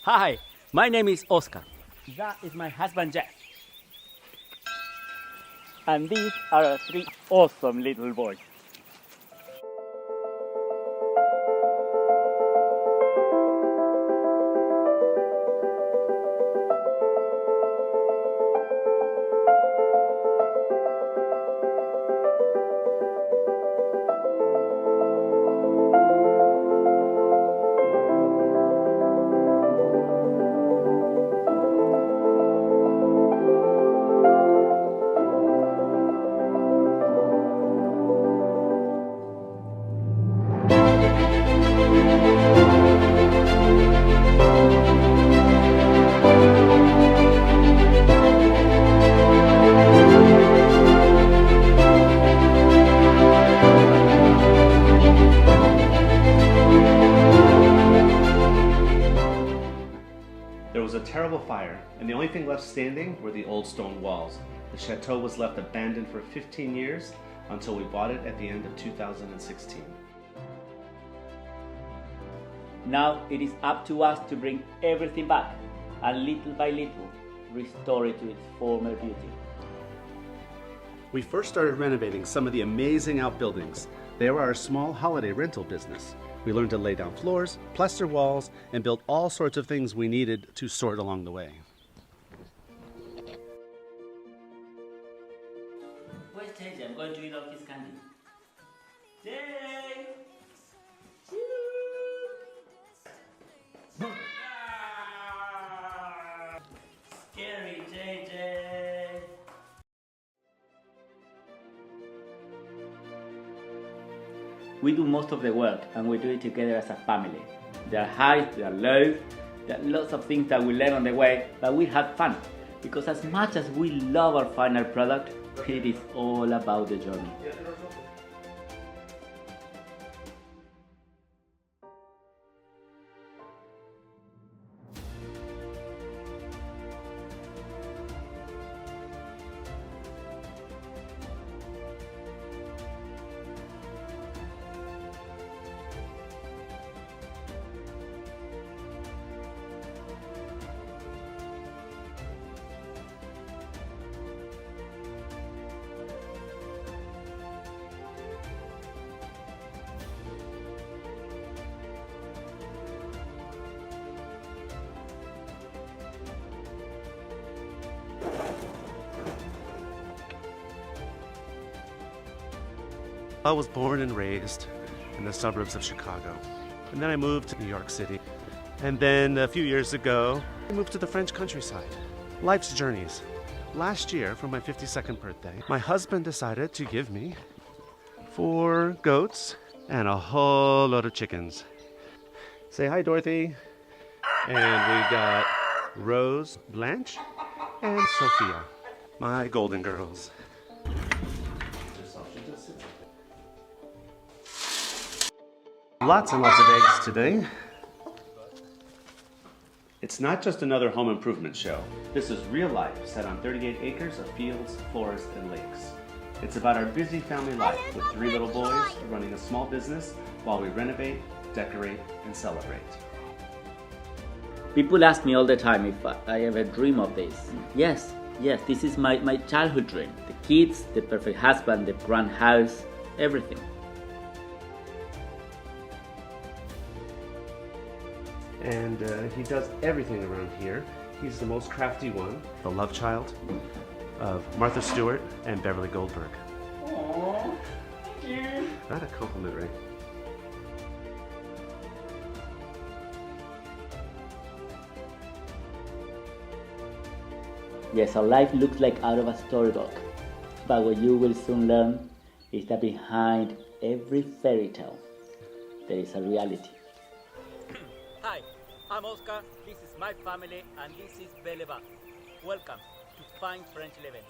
Hi, my name is Oscar. That is my husband Jeff. And these are our three awesome little boys. There was a terrible fire, and the only thing left standing were the old stone walls. The chateau was left abandoned for 15 years until we bought it at the end of 2016. Now it is up to us to bring everything back and little by little restore it to its former beauty. We first started renovating some of the amazing outbuildings. They were our small holiday rental business. We learned to lay down floors, plaster walls, and build all sorts of things we needed to sort along the way. Where's JJ? I'm going to eat all his candy. JJ! Scary JJ! We do most of the work and we do it together as a family. There are highs, there are lows, there are lots of things that we learn on the way, but we have fun. Because as much as we love our final product, it is all about the journey. I was born and raised in the suburbs of Chicago. And then I moved to New York City. And then a few years ago, I moved to the French countryside. Life's journeys. Last year, for my 52nd birthday, my husband decided to give me 4 goats and a whole load of chickens. Say hi, Dorothy. And we got Rose, Blanche, and Sophia, my golden girls. Lots and lots of eggs today. It's not just another home improvement show. This is real life set on 38 acres of fields, forests, and lakes. It's about our busy family life with 3 little boys running a small business while we renovate, decorate, and celebrate. People ask me all the time if I ever dream of this. Yes, this is my childhood dream. The kids, the perfect husband, the grand house, everything. And he does everything around here. He's the most crafty one, the love child of Martha Stewart and Beverly Goldberg. Aww, thank you. Not a compliment, Ray. Yes, our life looks like out of a storybook. But what you will soon learn is that behind every fairy tale, there is a reality. Hi, I'm Oscar, this is my family, and this is Belebat. Welcome to Fine French Living.